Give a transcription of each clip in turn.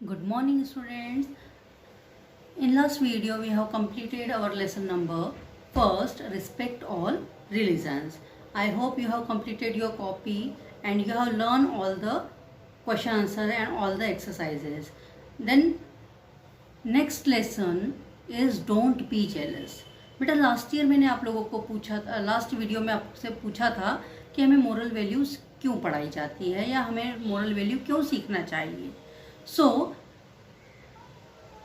Good morning, students. In last video, we have completed our lesson number first, respect all religions. I hope you have completed your copy and you have learned all the question answer and all the exercises. Then next lesson is don't be jealous. बेटा last year मैंने आप लोगों को पूछा था, last video में आपसे पूछा था कि हमें मोरल वैल्यूज़ क्यों पढ़ाई जाती है या हमें मोरल वैल्यू क्यों सीखना चाहिए. सो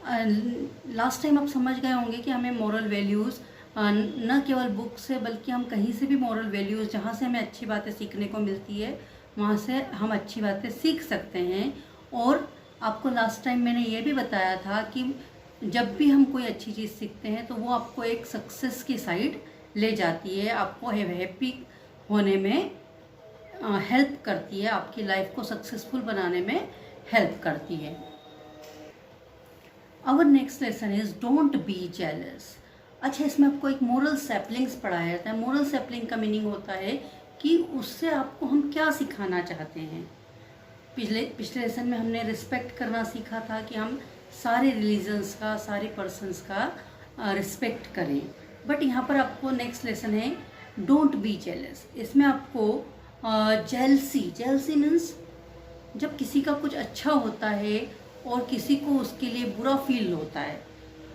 लास्ट टाइम आप समझ गए होंगे कि हमें मोरल वैल्यूज़ न केवल बुक से बल्कि हम कहीं से भी मोरल वैल्यूज़ जहाँ से हमें अच्छी बातें सीखने को मिलती है वहाँ से हम अच्छी बातें सीख सकते हैं. और आपको लास्ट टाइम मैंने ये भी बताया था कि जब भी हम कोई अच्छी चीज़ सीखते हैं तो वो आपको एक सक्सेस की साइड ले जाती है, आपको हैप्पी होने में हेल्प करती है, आपकी लाइफ को सक्सेसफुल बनाने में हेल्प करती है. Our next lesson is don't be jealous. अच्छा, इसमें आपको एक मोरल सैपलिंग्स पढ़ाया जाता है. मोरल सैपलिंग का मीनिंग होता है कि उससे आपको हम क्या सिखाना चाहते हैं. पिछले लेसन में हमने रिस्पेक्ट करना सीखा था कि हम सारे रिलीजन्स का, सारे पर्सन्स का रिस्पेक्ट करें. बट यहाँ पर आपको नेक्स्ट लेसन है डोंट बी जेलस. इसमें आपको जेलसी मीन्स जब किसी का कुछ अच्छा होता है और किसी को उसके लिए बुरा फील होता है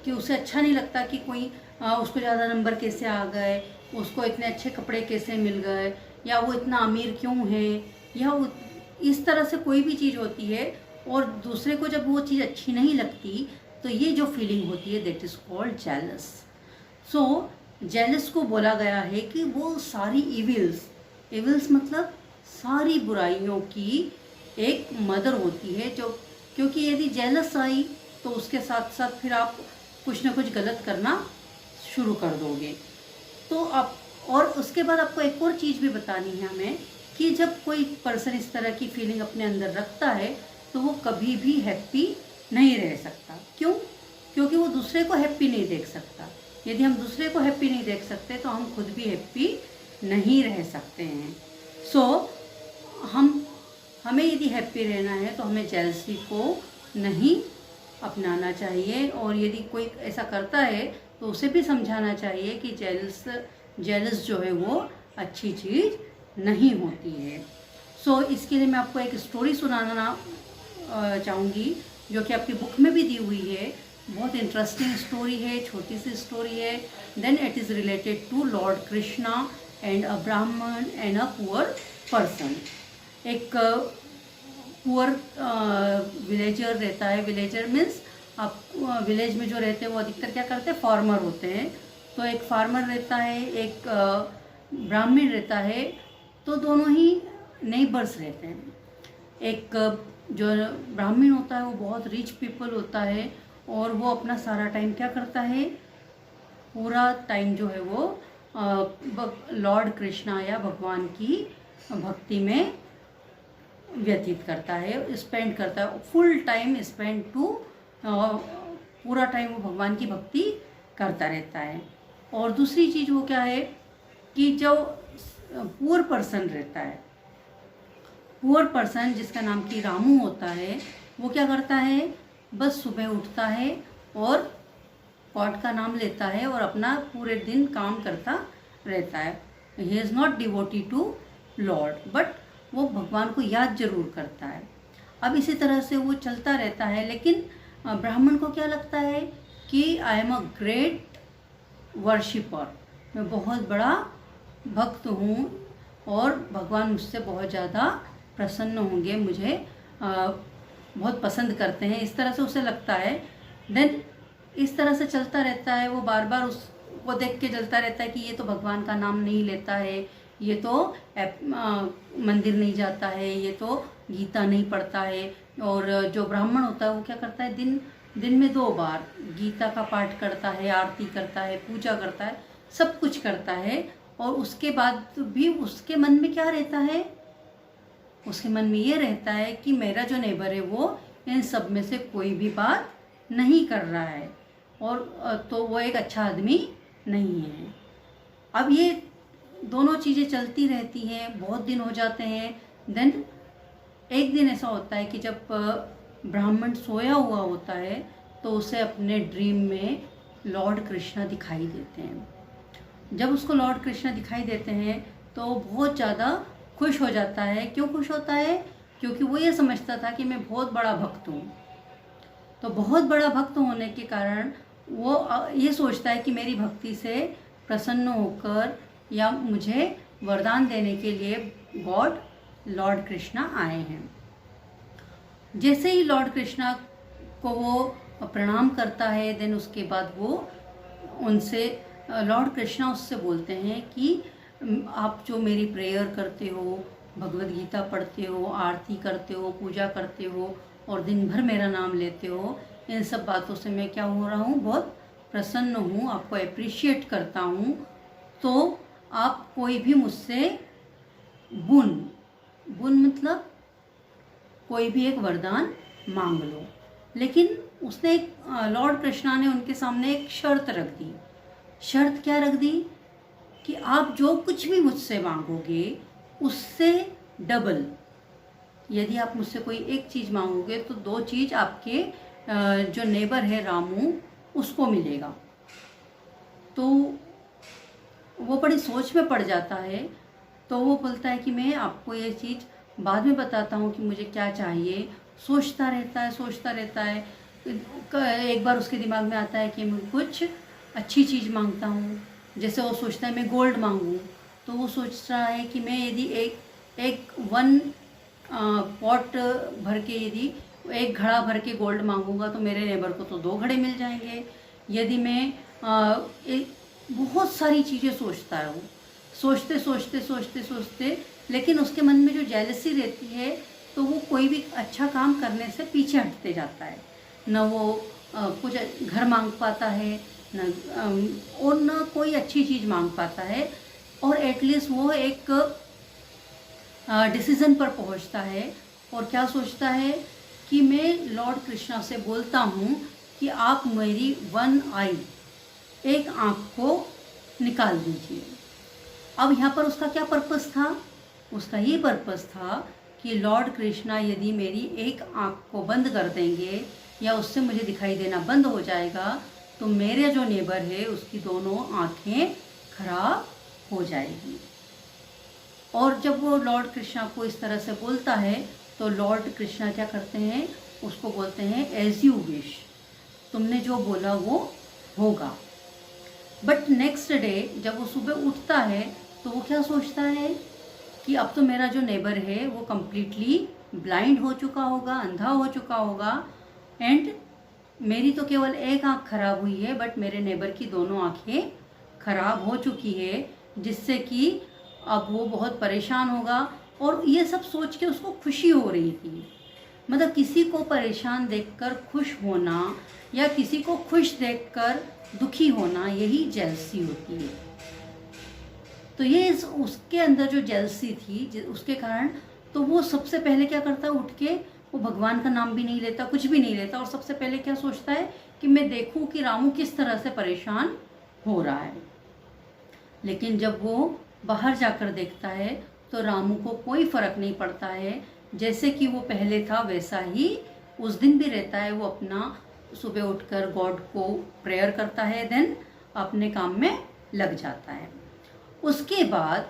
कि उसे अच्छा नहीं लगता कि कोई उसको ज़्यादा नंबर कैसे आ गए, उसको इतने अच्छे कपड़े कैसे मिल गए, या वो इतना अमीर क्यों है, या वो इस तरह से कोई भी चीज़ होती है और दूसरे को जब वो चीज़ अच्छी नहीं लगती तो ये जो फीलिंग होती है that is called jealous. So jealous को बोला गया है कि वो सारी इविल्स मतलब सारी बुराइयों की एक मदर होती है. जो क्योंकि यदि जेलस आई तो उसके साथ साथ फिर आप कुछ ना कुछ गलत करना शुरू कर दोगे. तो आप और उसके बाद आपको एक और चीज़ भी बतानी है हमें कि जब कोई पर्सन इस तरह की फीलिंग अपने अंदर रखता है तो वो कभी भी हैप्पी नहीं रह सकता. क्यों? क्योंकि वो दूसरे को हैप्पी नहीं देख सकता. यदि हम दूसरे को हैप्पी नहीं देख सकते तो हम खुद भी हैप्पी नहीं रह सकते हैं. सो हमें यदि हैप्पी रहना है तो हमें जेलसी को नहीं अपनाना चाहिए. और यदि कोई ऐसा करता है तो उसे भी समझाना चाहिए कि जेलस जो है वो अच्छी चीज़ नहीं होती है. सो इसके लिए मैं आपको एक स्टोरी सुनाना चाहूँगी जो कि आपकी बुक में भी दी हुई है. बहुत इंटरेस्टिंग स्टोरी है, छोटी सी स्टोरी है. Then it is related to lord Krishna and a Brahmin and a poor person. एक पुअर विलेजर रहता है. विलेजर मीन्स आप विलेज में जो रहते हैं वो अधिकतर क्या करते हैं, फार्मर होते हैं. तो एक फार्मर रहता है, एक ब्राह्मण रहता है. तो दोनों ही नेबर्स रहते हैं. एक जो ब्राह्मण होता है वो बहुत रिच पीपल होता है और वो अपना सारा टाइम क्या करता है, पूरा टाइम जो है वो लॉर्ड कृष्णा या भगवान की भक्ति में व्यतीत करता है, स्पेंड करता है. फुल टाइम स्पेंड टू पूरा टाइम वो भगवान की भक्ति करता रहता है. और दूसरी चीज़ वो क्या है कि जो पुअर पर्सन रहता है, पुअर पर्सन जिसका नाम कि रामू होता है, वो क्या करता है, बस सुबह उठता है और गॉड का नाम लेता है और अपना पूरे दिन काम करता रहता है. He is not devotee to lord, but वो भगवान को याद जरूर करता है. अब इसी तरह से वो चलता रहता है. लेकिन ब्राह्मण को क्या लगता है कि I am a great worshipper, मैं बहुत बड़ा भक्त हूँ और भगवान मुझसे बहुत ज़्यादा प्रसन्न होंगे, मुझे बहुत पसंद करते हैं, इस तरह से उसे लगता है. देन इस तरह से चलता रहता है. वो बार बार उसको देख के चलता रहता है कि ये तो भगवान का नाम नहीं लेता है, ये तो मंदिर नहीं जाता है, ये तो गीता नहीं पढ़ता है. और जो ब्राह्मण होता है वो क्या करता है, दिन में 2 बार गीता का पाठ करता है, आरती करता है, पूजा करता है, सब कुछ करता है. और उसके बाद भी उसके मन में क्या रहता है, उसके मन में ये रहता है कि मेरा जो नेबर है वो इन सब में से कोई भी बात नहीं कर रहा है और तो वो एक अच्छा आदमी नहीं है. अब ये दोनों चीज़ें चलती रहती हैं, बहुत दिन हो जाते हैं. देन एक दिन ऐसा होता है कि जब ब्राह्मण सोया हुआ होता है तो उसे अपने ड्रीम में लॉर्ड कृष्णा दिखाई देते हैं। जब उसको लॉर्ड कृष्णा दिखाई देते हैं तो वो बहुत ज़्यादा खुश हो जाता है। क्यों खुश होता है? क्योंकि वो ये समझता था कि मैं बहुत बड़ा भक्त हूँ। तो बहुत बड़ा भक्त होने के कारण वो ये सोचता है कि मेरी भक्ति से प्रसन्न होकर या मुझे वरदान देने के लिए गॉड लॉर्ड कृष्णा आए हैं। जैसे ही लॉर्ड कृष्णा को वो प्रणाम करता है, देन उसके बाद वो उनसे लॉर्ड कृष्णा उससे बोलते हैं कि आप जो मेरी प्रेयर करते हो, भगवद गीता पढ़ते हो, आरती करते हो, पूजा करते हो और दिन भर मेरा नाम लेते हो, इन सब बातों से मैं क्या हो रहा हूँ, बहुत प्रसन्न हूँ, आपको अप्रिशिएट करता हूँ। तो आप कोई भी मुझसे बुन मतलब कोई भी एक वरदान मांग लो। लेकिन उसने लॉर्ड कृष्णा ने उनके सामने एक शर्त रख दी। शर्त क्या रख दी? कि आप जो कुछ भी मुझसे मांगोगे उससे डबल, यदि आप मुझसे कोई एक चीज़ मांगोगे तो 2 चीज़ आपके जो नेबर है रामू उसको मिलेगा। तो वो बड़ी सोच में पड़ जाता है। तो वो बोलता है कि मैं आपको ये चीज़ बाद में बताता हूँ कि मुझे क्या चाहिए। सोचता रहता है। एक बार उसके दिमाग में आता है कि मैं कुछ अच्छी चीज़ मांगता हूँ। जैसे वो सोचता है मैं गोल्ड मांगूँ, तो वो सोच रहा है कि मैं यदि एक 1 पॉट भर के, यदि 1 घड़ा भर के गोल्ड मांगूंगा तो मेरे नेबर को तो 2 घड़े मिल जाएंगे। यदि मैं बहुत सारी चीज़ें सोचता है वो, सोचते, लेकिन उसके मन में जो जेलसी रहती है तो वो कोई भी अच्छा काम करने से पीछे हटते जाता है। न वो कुछ घर मांग पाता है, और न कोई अच्छी चीज़ मांग पाता है, और एटलीस्ट वो एक डिसीज़न पर पहुंचता है। और क्या सोचता है कि मैं लॉर्ड कृष्णा से बोलता हूँ कि आप मेरी 1 आई, एक आँख को निकाल दीजिए। अब यहाँ पर उसका क्या पर्पस था? उसका ये पर्पस था कि लॉर्ड कृष्णा यदि मेरी एक आँख को बंद कर देंगे या उससे मुझे दिखाई देना बंद हो जाएगा तो मेरे जो नेबर है उसकी दोनों आँखें खराब हो जाएगी। और जब वो लॉर्ड कृष्णा को इस तरह से बोलता है तो लॉर्ड कृष्णा क्या करते हैं, उसको बोलते हैं एज यू विश, तुमने जो बोला वो होगा। बट नेक्स्ट डे जब वो सुबह उठता है तो वो क्या सोचता है कि अब तो मेरा जो नेबर है वो कम्प्लीटली ब्लाइंड हो चुका होगा, अंधा हो चुका होगा, एंड मेरी तो केवल एक आँख खराब हुई है बट मेरे नेबर की दोनों आँखें खराब हो चुकी है, जिससे कि अब वो बहुत परेशान होगा। और ये सब सोच के उसको खुशी हो रही थी। मतलब किसी को परेशान देखकर खुश होना या किसी को खुश देखकर दुखी होना, यही जेलसी होती है। तो ये उसके अंदर जो जेलसी थी उसके कारण, तो वो सबसे पहले क्या करता है, उठ के वो भगवान का नाम भी नहीं लेता, कुछ भी नहीं लेता, और सबसे पहले क्या सोचता है कि मैं देखूं कि रामू किस तरह से परेशान हो रहा है। लेकिन जब वो बाहर जाकर देखता है तो रामू को कोई फर्क नहीं पड़ता है। जैसे कि वो पहले था वैसा ही उस दिन भी रहता है। वो अपना सुबह उठकर गॉड को प्रेयर करता है, देन अपने काम में लग जाता है। उसके बाद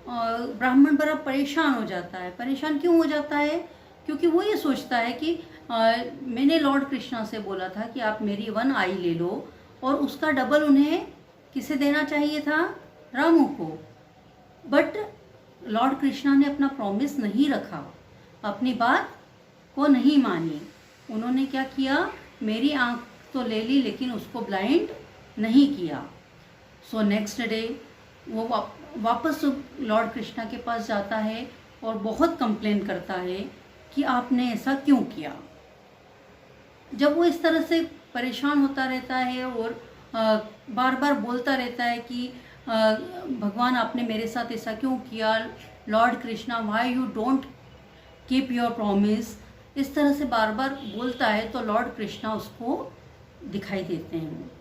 ब्राह्मण बड़ा परेशान हो जाता है। परेशान क्यों हो जाता है? क्योंकि वो ये सोचता है कि मैंने लॉर्ड कृष्णा से बोला था कि आप मेरी 1 आई ले लो, और उसका डबल उन्हें किसे देना चाहिए था, रामू को। बट लॉर्ड कृष्णा ने अपना प्रॉमिस नहीं रखा, अपनी बात को नहीं मानी। उन्होंने क्या किया, मेरी आँख तो ले ली लेकिन उसको ब्लाइंड नहीं किया। सो नेक्स्ट डे वो वापस लॉर्ड कृष्णा के पास जाता है और बहुत कंप्लेन करता है कि आपने ऐसा क्यों किया। जब वो इस तरह से परेशान होता रहता है और बार बार बोलता रहता है कि भगवान आपने मेरे साथ ऐसा क्यों किया, Lord Krishna why you don't keep your promise, इस तरह से बार बार बोलता है, तो लॉर्ड कृष्णा उसको दिखाई देते हैं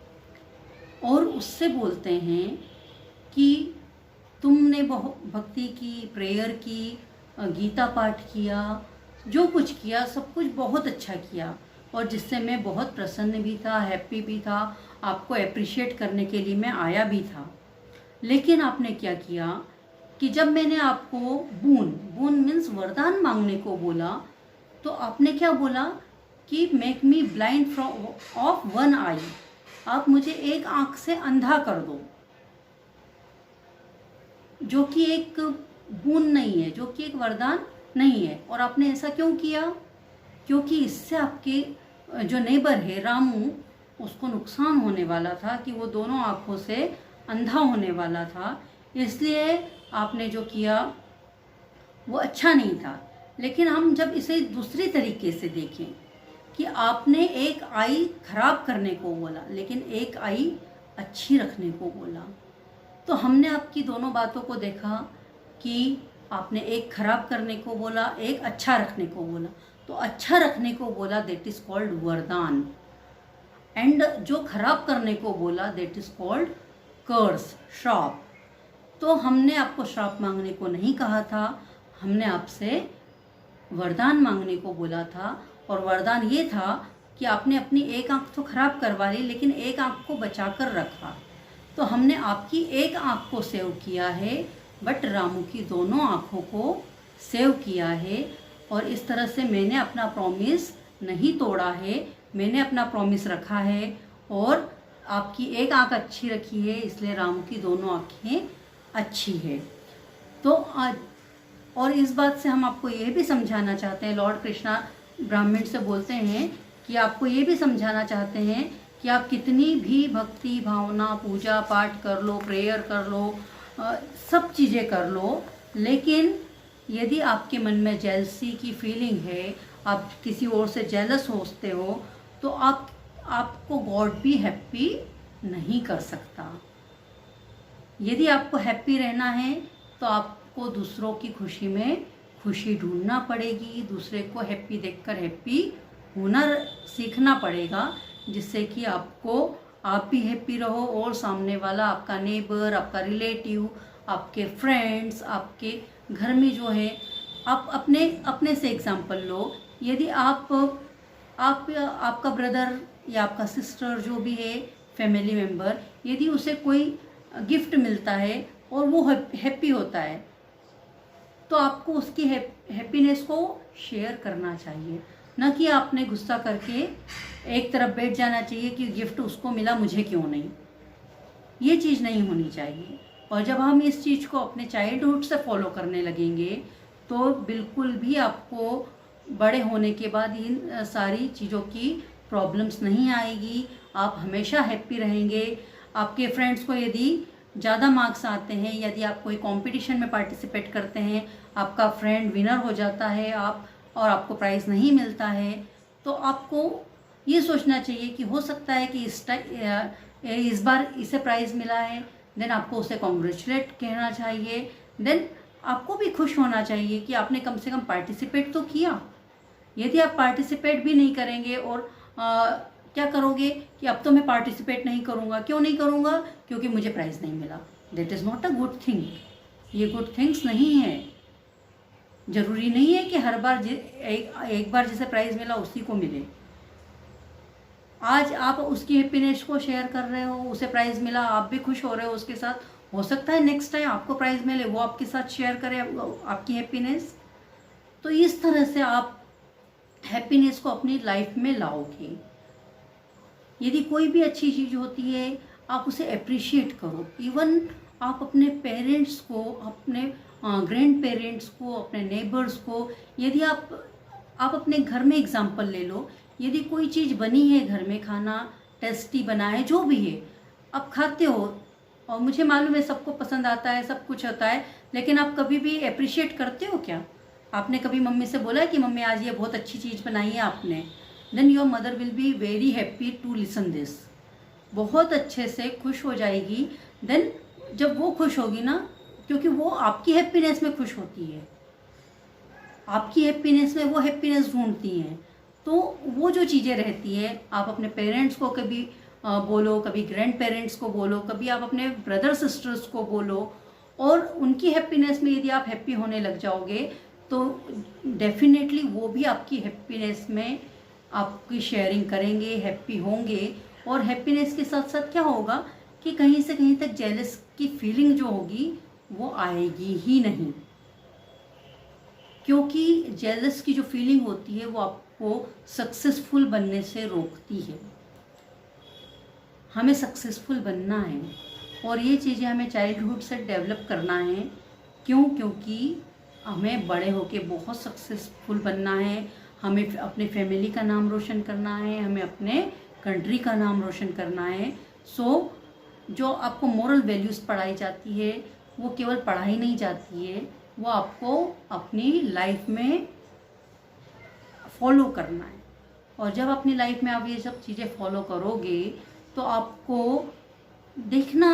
और उससे बोलते हैं कि तुमने बहुत भक्ति की, प्रेयर की, गीता पाठ किया, जो कुछ किया सब कुछ बहुत अच्छा किया, और जिससे मैं बहुत प्रसन्न भी था, हैप्पी भी था, आपको अप्रिशिएट करने के लिए मैं आया भी था। लेकिन आपने क्या किया कि जब मैंने आपको बून बून मीन्स वरदान मांगने को बोला, तो आपने क्या बोला कि make me blind from of one eye, आप मुझे एक आंख से अंधा कर दो, जो कि एक बून नहीं है, जो कि एक वरदान नहीं है। और आपने ऐसा क्यों किया? क्योंकि इससे आपके जो नेबर है रामू, उसको नुकसान होने वाला था कि वो दोनों आँखों से अंधा होने वाला था, इसलिए आपने जो किया वो अच्छा नहीं था। लेकिन हम जब इसे दूसरी तरीके से देखें कि आपने एक आई खराब करने को बोला लेकिन एक आई अच्छी रखने को बोला, तो हमने आपकी दोनों बातों को देखा कि आपने एक खराब करने को बोला, एक अच्छा रखने को बोला। तो अच्छा रखने को बोला दैट इज कॉल्ड वरदान, एंड जो खराब करने को बोला दैट इज कॉल्ड कर्स, श्राप। तो हमने आपको श्राप मांगने को नहीं कहा था, हमने आपसे वरदान मांगने को बोला था। और वरदान ये था कि आपने अपनी एक आंख तो खराब करवा ली लेकिन एक आंख को बचा कर रखा। तो हमने आपकी एक आंख को सेव किया है, बट रामू की दोनों आंखों को सेव किया है। और इस तरह से मैंने अपना प्रॉमिस नहीं तोड़ा है, मैंने अपना प्रॉमिस रखा है। और आपकी एक आंख अच्छी रखी है, इसलिए रामू की दोनों आंखें अच्छी है। तो और इस बात से हम आपको ये भी समझाना चाहते हैं, लॉर्ड कृष्णा ब्राह्मण से बोलते हैं कि आपको ये भी समझाना चाहते हैं कि आप कितनी भी भक्ति भावना पूजा पाठ कर लो, प्रेयर कर लो, सब चीज़ें कर लो, लेकिन यदि आपके मन में जेलसी की फीलिंग है, आप किसी और से जेलस होते हो, तो आपको गॉड भी हैप्पी नहीं कर सकता। यदि आपको हैप्पी रहना है तो आपको दूसरों की खुशी में खुशी ढूंढना पड़ेगी, दूसरे को हैप्पी देखकर हैप्पी होना सीखना पड़ेगा, जिससे कि आप भी हैप्पी रहो और सामने वाला आपका नेबर, आपका रिलेटिव, आपके फ्रेंड्स, आपके घर में जो है, आप अपने से एग्जांपल लो। यदि आपका ब्रदर या आपका सिस्टर जो भी है फैमिली मेम्बर, यदि उसे कोई गिफ्ट मिलता है और वो हैप्पी होता है, तो आपको उसकी हैप्पीनेस को शेयर करना चाहिए, न कि आपने गुस्सा करके एक तरफ बैठ जाना चाहिए कि गिफ्ट उसको मिला मुझे क्यों नहीं। ये चीज़ नहीं होनी चाहिए। और जब हम इस चीज़ को अपने चाइल्डहुड से फॉलो करने लगेंगे तो बिल्कुल भी आपको बड़े होने के बाद इन सारी चीज़ों की प्रॉब्लम्स नहीं आएगी, आप हमेशा हैप्पी रहेंगे। आपके फ्रेंड्स को यदि ज़्यादा मार्क्स आते हैं, यदि आप कोई कंपटीशन में पार्टिसिपेट करते हैं, आपका फ्रेंड विनर हो जाता है और आपको प्राइज़ नहीं मिलता है, तो आपको ये सोचना चाहिए कि हो सकता है कि इस बार इसे प्राइज़ मिला है, देन आपको उसे कॉन्ग्रेचुलेट कहना चाहिए, देन आपको भी खुश होना चाहिए कि आपने कम से कम पार्टिसिपेट तो किया। यदि आप पार्टिसिपेट भी नहीं करेंगे और क्या करोगे कि अब तो मैं पार्टिसिपेट नहीं करूँगा, क्यों नहीं करूँगा, क्योंकि मुझे प्राइज़ नहीं मिला, that is not a good thing. ये गुड थिंग्स नहीं है। जरूरी नहीं है कि हर बार एक बार जिसे प्राइज़ मिला उसी को मिले। आज आप उसकी हैप्पीनेस को शेयर कर रहे हो, उसे प्राइज़ मिला, आप भी खुश हो रहे हो उसके साथ, हो सकता है नेक्स्ट टाइम आपको प्राइज़ मिले, वो आपके साथ शेयर करे आपकी हैप्पीनेस। तो इस तरह से आप हैप्पीनेस को अपनी लाइफ में लाओगे। यदि कोई भी अच्छी चीज़ होती है आप उसे अप्रिशिएट करो। इवन आप अपने पेरेंट्स को, अपने ग्रैंड पेरेंट्स को, अपने नेबर्स को, यदि आप अपने घर में एग्जांपल ले लो, यदि कोई चीज़ बनी है घर में, खाना टेस्टी बना है, जो भी है, आप खाते हो और मुझे मालूम है सबको पसंद आता है, सब कुछ होता है, लेकिन आप कभी भी अप्रिशिएट करते हो क्या? आपने कभी मम्मी से बोला है कि मम्मी आज ये बहुत अच्छी चीज़ बनाई है आपने? Then your mother will be very happy to listen this, बहुत अच्छे से खुश हो जाएगी। देन जब वो खुश होगी ना, क्योंकि वो आपकी हैप्पीनेस में खुश होती है, आपकी हैप्पीनेस में वो हैप्पीनेस ढूंढती हैं, तो वो जो चीज़ें रहती है, आप अपने पेरेंट्स को कभी बोलो, कभी ग्रैंड पेरेंट्स को बोलो, कभी आप अपने ब्रदर सिस्टर्स को बोलो, और उनकी हैप्पीनेस में यदि आप हैप्पी होने लग जाओगे तो डेफिनेटली वो भी आपकी हैप्पीनेस में आपकी शेयरिंग करेंगे, हैप्पी होंगे। और हैप्पीनेस के साथ साथ क्या होगा कि कहीं से कहीं तक जेलस की फीलिंग जो होगी वो आएगी ही नहीं, क्योंकि जेलस की जो फीलिंग होती है वो आपको सक्सेसफुल बनने से रोकती है। हमें सक्सेसफुल बनना है और ये चीज़ें हमें चाइल्डहुड से डेवलप करना है। क्यों? क्योंकि हमें बड़े होके बहुत सक्सेसफुल बनना है, हमें अपने फैमिली का नाम रोशन करना है, हमें अपने कंट्री का नाम रोशन करना है। सो जो आपको मोरल वैल्यूज़ पढ़ाई जाती है वो केवल पढ़ाई नहीं जाती है, वो आपको अपनी लाइफ में फॉलो करना है। और जब अपनी लाइफ में आप ये सब चीज़ें फॉलो करोगे तो आपको देखना,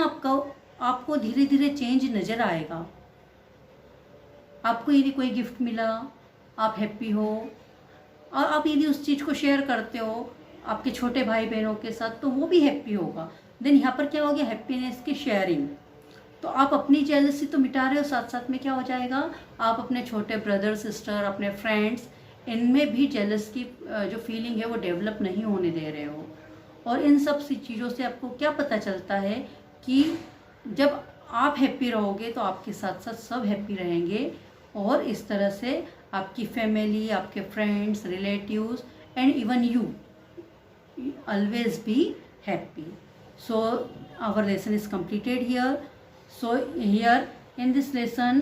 आपको धीरे धीरे चेंज नज़र आएगा। आपको यदि कोई गिफ्ट मिला, आप हैप्पी हो, और आप यदि उस चीज़ को शेयर करते हो आपके छोटे भाई बहनों के साथ, तो वो भी हैप्पी होगा। देन यहाँ पर क्या हो गया? हैप्पीनेस की शेयरिंग। तो आप अपनी जेलसी तो मिटा रहे हो, साथ साथ में क्या हो जाएगा, आप अपने छोटे ब्रदर सिस्टर, अपने फ्रेंड्स, इनमें भी जेलस की जो फीलिंग है वो डेवलप नहीं होने दे रहे हो। और इन सब सी चीज़ों से आपको क्या पता चलता है कि जब आप हैप्पी रहोगे तो आपके साथ साथ सब हैप्पी रहेंगे, और इस तरह से आपकी फैमिली, आपके friends, relatives and even you always be happy. So our lesson is completed here. So here in this lesson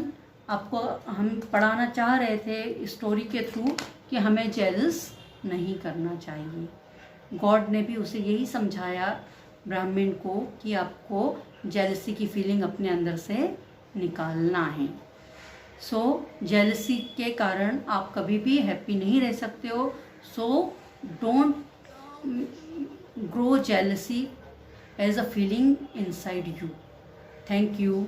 आपको हम पढ़ाना चाह रहे थे स्टोरी के थ्रू कि हमें जेलस नहीं करना चाहिए। गॉड ने भी उसे यही समझाया ब्राह्मण को कि आपको जेलसी की फीलिंग अपने अंदर से निकालना है। सो जेलसी के कारण आप कभी भी हैप्पी नहीं रह सकते हो। So don't grow jealousy as a feeling inside you. Thank you.